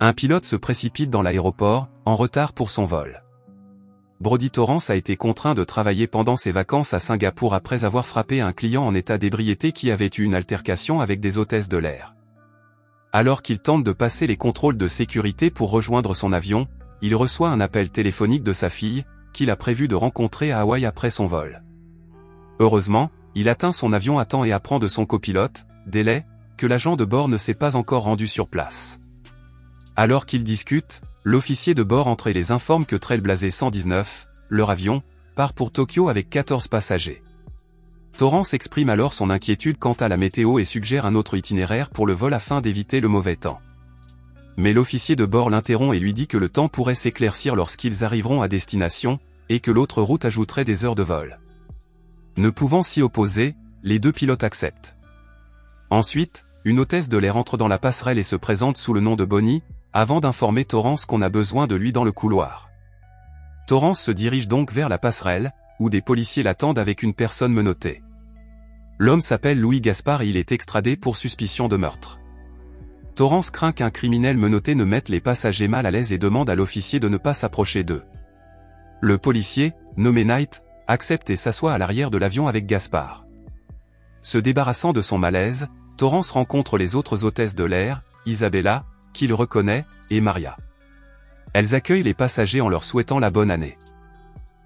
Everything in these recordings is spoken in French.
Un pilote se précipite dans l'aéroport, en retard pour son vol. Brody Torrance a été contraint de travailler pendant ses vacances à Singapour après avoir frappé un client en état d'ébriété qui avait eu une altercation avec des hôtesses de l'air. Alors qu'il tente de passer les contrôles de sécurité pour rejoindre son avion, il reçoit un appel téléphonique de sa fille, qu'il a prévu de rencontrer à Hawaï après son vol. Heureusement, il atteint son avion à temps et apprend de son copilote, Delay, que l'agent de bord ne s'est pas encore rendu sur place. Alors qu'ils discutent, l'officier de bord entre et les informe que Trailblazer 119, leur avion, part pour Tokyo avec 14 passagers. Torrance exprime alors son inquiétude quant à la météo et suggère un autre itinéraire pour le vol afin d'éviter le mauvais temps. Mais l'officier de bord l'interrompt et lui dit que le temps pourrait s'éclaircir lorsqu'ils arriveront à destination, et que l'autre route ajouterait des heures de vol. Ne pouvant s'y opposer, les deux pilotes acceptent. Ensuite, une hôtesse de l'air entre dans la passerelle et se présente sous le nom de Bonnie, avant d'informer Torrance qu'on a besoin de lui dans le couloir. Torrance se dirige donc vers la passerelle, où des policiers l'attendent avec une personne menottée. L'homme s'appelle Louis Gaspard et il est extradé pour suspicion de meurtre. Torrance craint qu'un criminel menotté ne mette les passagers mal à l'aise et demande à l'officier de ne pas s'approcher d'eux. Le policier, nommé Knight, accepte et s'assoit à l'arrière de l'avion avec Gaspard. Se débarrassant de son malaise, Torrance rencontre les autres hôtesses de l'air, Isabella, qu'il reconnaît, et Maria. Elles accueillent les passagers en leur souhaitant la bonne année.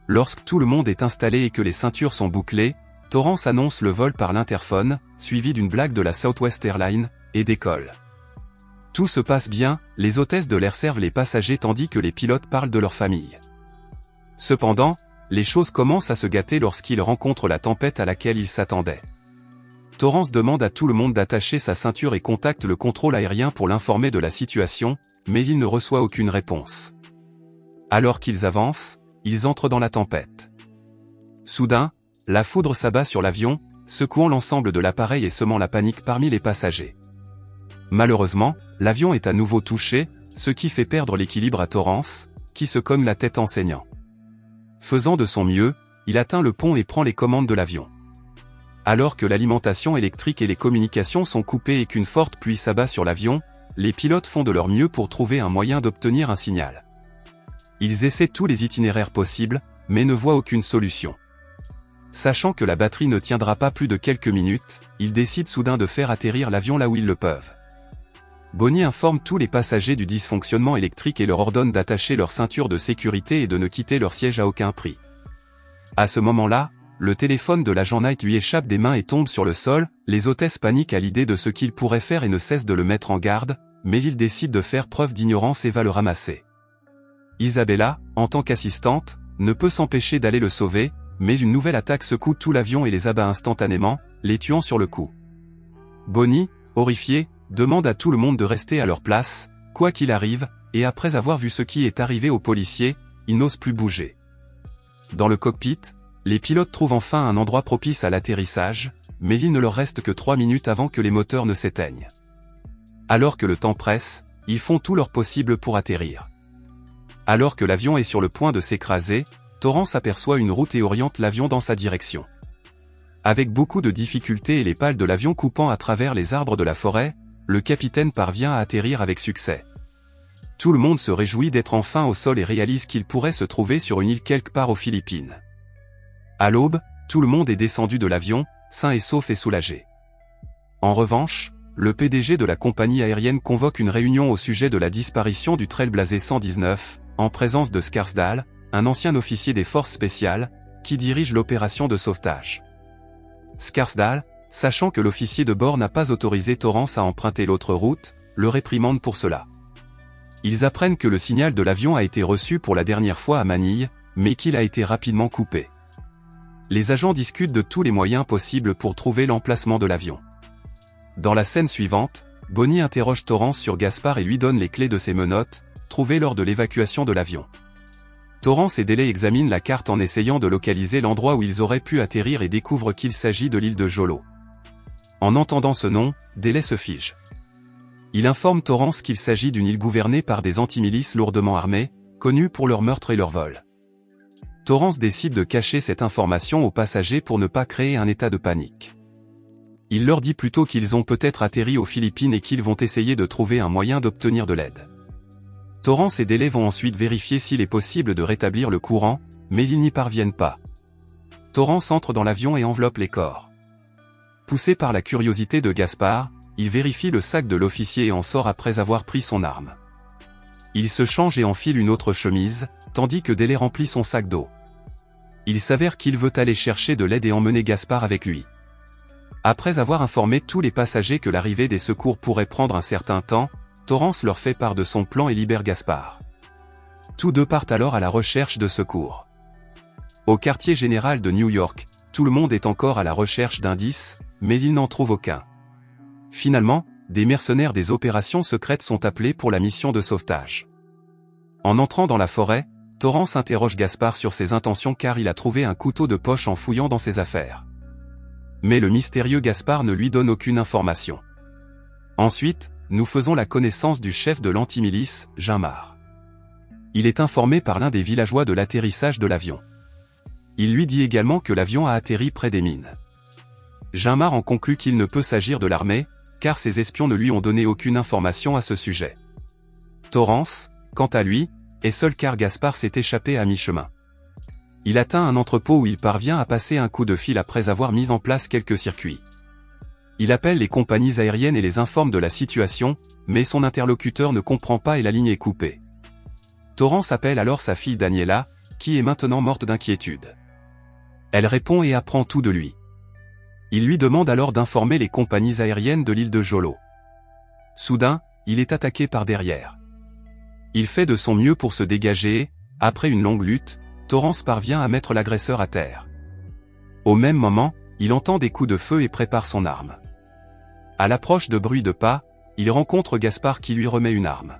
Lorsque tout le monde est installé et que les ceintures sont bouclées, Torrance annonce le vol par l'interphone, suivi d'une blague de la Southwest Airlines, et décolle. Tout se passe bien, les hôtesses de l'air servent les passagers tandis que les pilotes parlent de leur famille. Cependant, les choses commencent à se gâter lorsqu'ils rencontrent la tempête à laquelle ils s'attendaient. Torrance demande à tout le monde d'attacher sa ceinture et contacte le contrôle aérien pour l'informer de la situation, mais il ne reçoit aucune réponse. Alors qu'ils avancent, ils entrent dans la tempête. Soudain, la foudre s'abat sur l'avion, secouant l'ensemble de l'appareil et semant la panique parmi les passagers. Malheureusement, l'avion est à nouveau touché, ce qui fait perdre l'équilibre à Torrance, qui se cogne la tête en saignant. Faisant de son mieux, il atteint le pont et prend les commandes de l'avion. Alors que l'alimentation électrique et les communications sont coupées et qu'une forte pluie s'abat sur l'avion, les pilotes font de leur mieux pour trouver un moyen d'obtenir un signal. Ils essaient tous les itinéraires possibles, mais ne voient aucune solution. Sachant que la batterie ne tiendra pas plus de quelques minutes, ils décident soudain de faire atterrir l'avion là où ils le peuvent. Bonnie informe tous les passagers du dysfonctionnement électrique et leur ordonne d'attacher leur ceinture de sécurité et de ne quitter leur siège à aucun prix. À ce moment-là, le téléphone de l'agent Knight lui échappe des mains et tombe sur le sol, les hôtesses paniquent à l'idée de ce qu'il pourrait faire et ne cessent de le mettre en garde, mais il décide de faire preuve d'ignorance et va le ramasser. Isabella, en tant qu'assistante, ne peut s'empêcher d'aller le sauver, mais une nouvelle attaque secoue tout l'avion et les abat instantanément, les tuant sur le coup. Bonnie, horrifiée, demande à tout le monde de rester à leur place, quoi qu'il arrive, et après avoir vu ce qui est arrivé aux policiers, ils n'osent plus bouger. Dans le cockpit, les pilotes trouvent enfin un endroit propice à l'atterrissage, mais il ne leur reste que 3 minutes avant que les moteurs ne s'éteignent. Alors que le temps presse, ils font tout leur possible pour atterrir. Alors que l'avion est sur le point de s'écraser, Torrance aperçoit une route et oriente l'avion dans sa direction. Avec beaucoup de difficultés et les pales de l'avion coupant à travers les arbres de la forêt, le capitaine parvient à atterrir avec succès. Tout le monde se réjouit d'être enfin au sol et réalise qu'il pourrait se trouver sur une île quelque part aux Philippines. À l'aube, tout le monde est descendu de l'avion, sain et sauf et soulagé. En revanche, le PDG de la compagnie aérienne convoque une réunion au sujet de la disparition du Trailblazer 119, en présence de Scarsdale, un ancien officier des forces spéciales, qui dirige l'opération de sauvetage. Scarsdale, sachant que l'officier de bord n'a pas autorisé Torrance à emprunter l'autre route, le réprimande pour cela. Ils apprennent que le signal de l'avion a été reçu pour la dernière fois à Manille, mais qu'il a été rapidement coupé. Les agents discutent de tous les moyens possibles pour trouver l'emplacement de l'avion. Dans la scène suivante, Bonnie interroge Torrance sur Gaspard et lui donne les clés de ses menottes, trouvées lors de l'évacuation de l'avion. Torrance et Delay examinent la carte en essayant de localiser l'endroit où ils auraient pu atterrir et découvrent qu'il s'agit de l'île de Jolo. En entendant ce nom, Delay se fige. Il informe Torrance qu'il s'agit d'une île gouvernée par des antimilices lourdement armés, connus pour leurs meurtres et leurs vols. Torrance décide de cacher cette information aux passagers pour ne pas créer un état de panique. Il leur dit plutôt qu'ils ont peut-être atterri aux Philippines et qu'ils vont essayer de trouver un moyen d'obtenir de l'aide. Torrance et Dele vont ensuite vérifier s'il est possible de rétablir le courant, mais ils n'y parviennent pas. Torrance entre dans l'avion et enveloppe les corps. Poussé par la curiosité de Gaspard, il vérifie le sac de l'officier et en sort après avoir pris son arme. Il se change et enfile une autre chemise, tandis que Dele remplit son sac d'eau. Il s'avère qu'il veut aller chercher de l'aide et emmener Gaspard avec lui. Après avoir informé tous les passagers que l'arrivée des secours pourrait prendre un certain temps, Torrance leur fait part de son plan et libère Gaspard. Tous deux partent alors à la recherche de secours. Au quartier général de New York, tout le monde est encore à la recherche d'indices, mais ils n'en trouvent aucun. Finalement, des mercenaires des opérations secrètes sont appelés pour la mission de sauvetage. En entrant dans la forêt, Torrance interroge Gaspard sur ses intentions car il a trouvé un couteau de poche en fouillant dans ses affaires. Mais le mystérieux Gaspard ne lui donne aucune information. Ensuite, nous faisons la connaissance du chef de l'antimilice, Ginmar. Il est informé par l'un des villageois de l'atterrissage de l'avion. Il lui dit également que l'avion a atterri près des mines. Ginmar en conclut qu'il ne peut s'agir de l'armée, car ses espions ne lui ont donné aucune information à ce sujet. Torrance, quant à lui, est seul car Gaspard s'est échappé à mi-chemin. Il atteint un entrepôt où il parvient à passer un coup de fil après avoir mis en place quelques circuits. Il appelle les compagnies aériennes et les informe de la situation, mais son interlocuteur ne comprend pas et la ligne est coupée. Torrance appelle alors sa fille Daniela, qui est maintenant morte d'inquiétude. Elle répond et apprend tout de lui. Il lui demande alors d'informer les compagnies aériennes de l'île de Jolo. Soudain, il est attaqué par derrière. Il fait de son mieux pour se dégager et, après une longue lutte, Torrance parvient à mettre l'agresseur à terre. Au même moment, il entend des coups de feu et prépare son arme. À l'approche de bruits de pas, il rencontre Gaspard qui lui remet une arme.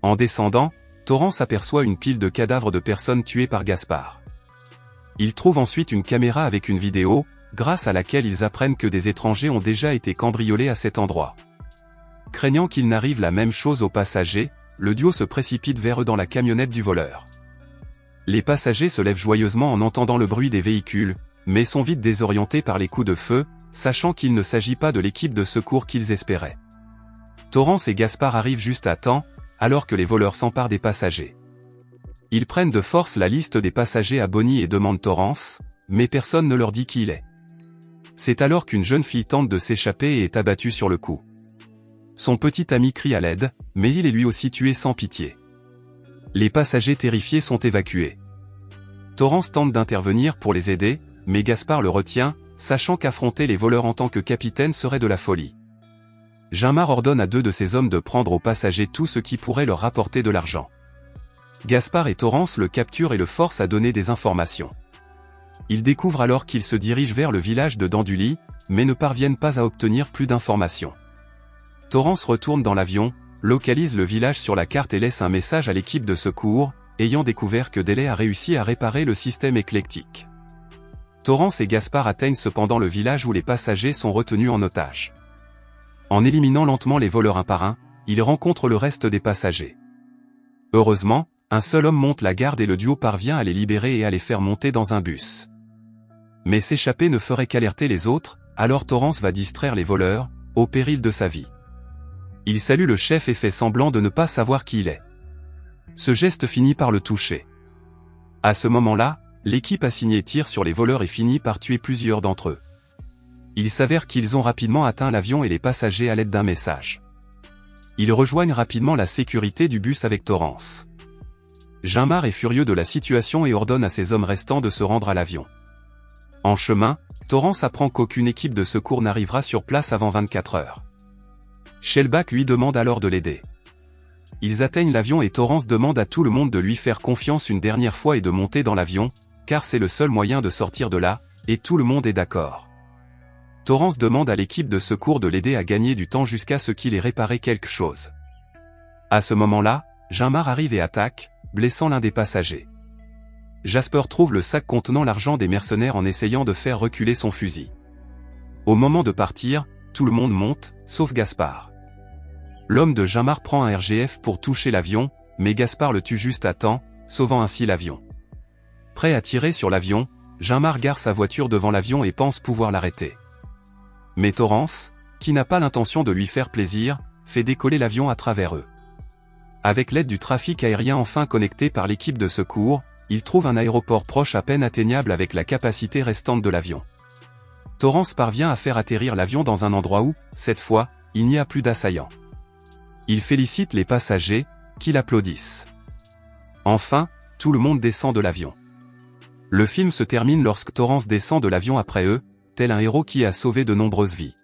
En descendant, Torrance aperçoit une pile de cadavres de personnes tuées par Gaspard. Il trouve ensuite une caméra avec une vidéo, grâce à laquelle ils apprennent que des étrangers ont déjà été cambriolés à cet endroit. Craignant qu'il n'arrive la même chose aux passagers, le duo se précipite vers eux dans la camionnette du voleur. Les passagers se lèvent joyeusement en entendant le bruit des véhicules, mais sont vite désorientés par les coups de feu, sachant qu'il ne s'agit pas de l'équipe de secours qu'ils espéraient. Torrance et Gaspard arrivent juste à temps, alors que les voleurs s'emparent des passagers. Ils prennent de force la liste des passagers à Bonnie et demandent Torrance, mais personne ne leur dit qui il est. C'est alors qu'une jeune fille tente de s'échapper et est abattue sur le coup. Son petit ami crie à l'aide, mais il est lui aussi tué sans pitié. Les passagers terrifiés sont évacués. Torrance tente d'intervenir pour les aider, mais Gaspard le retient, sachant qu'affronter les voleurs en tant que capitaine serait de la folie. Ginmar ordonne à deux de ses hommes de prendre aux passagers tout ce qui pourrait leur rapporter de l'argent. Gaspard et Torrance le capturent et le forcent à donner des informations. Ils découvrent alors qu'ils se dirigent vers le village de Danduli, mais ne parviennent pas à obtenir plus d'informations. Torrance retourne dans l'avion, localise le village sur la carte et laisse un message à l'équipe de secours, ayant découvert que Dele a réussi à réparer le système éclectique. Torrance et Gaspard atteignent cependant le village où les passagers sont retenus en otage. En éliminant lentement les voleurs un par un, ils rencontrent le reste des passagers. Heureusement, un seul homme monte la garde et le duo parvient à les libérer et à les faire monter dans un bus. Mais s'échapper ne ferait qu'alerter les autres, alors Torrance va distraire les voleurs, au péril de sa vie. Il salue le chef et fait semblant de ne pas savoir qui il est. Ce geste finit par le toucher. À ce moment-là, l'équipe assignée tire sur les voleurs et finit par tuer plusieurs d'entre eux. Il s'avère qu'ils ont rapidement atteint l'avion et les passagers à l'aide d'un message. Ils rejoignent rapidement la sécurité du bus avec Torrance. Ginmar est furieux de la situation et ordonne à ses hommes restants de se rendre à l'avion. En chemin, Torrance apprend qu'aucune équipe de secours n'arrivera sur place avant 24 heures. Shellback lui demande alors de l'aider. Ils atteignent l'avion et Torrance demande à tout le monde de lui faire confiance une dernière fois et de monter dans l'avion, car c'est le seul moyen de sortir de là, et tout le monde est d'accord. Torrance demande à l'équipe de secours de l'aider à gagner du temps jusqu'à ce qu'il ait réparé quelque chose. À ce moment-là, Ginmar arrive et attaque, blessant l'un des passagers. Jasper trouve le sac contenant l'argent des mercenaires en essayant de faire reculer son fusil. Au moment de partir, tout le monde monte, sauf Gaspard. L'homme de Ginmar prend un RGF pour toucher l'avion, mais Gaspard le tue juste à temps, sauvant ainsi l'avion. Prêt à tirer sur l'avion, Ginmar gare sa voiture devant l'avion et pense pouvoir l'arrêter. Mais Torrance, qui n'a pas l'intention de lui faire plaisir, fait décoller l'avion à travers eux. Avec l'aide du trafic aérien enfin connecté par l'équipe de secours, ils trouvent un aéroport proche à peine atteignable avec la capacité restante de l'avion. Torrance parvient à faire atterrir l'avion dans un endroit où, cette fois, il n'y a plus d'assaillants. Il félicite les passagers, qui l'applaudissent. Enfin, tout le monde descend de l'avion. Le film se termine lorsque Torrance descend de l'avion après eux, tel un héros qui a sauvé de nombreuses vies.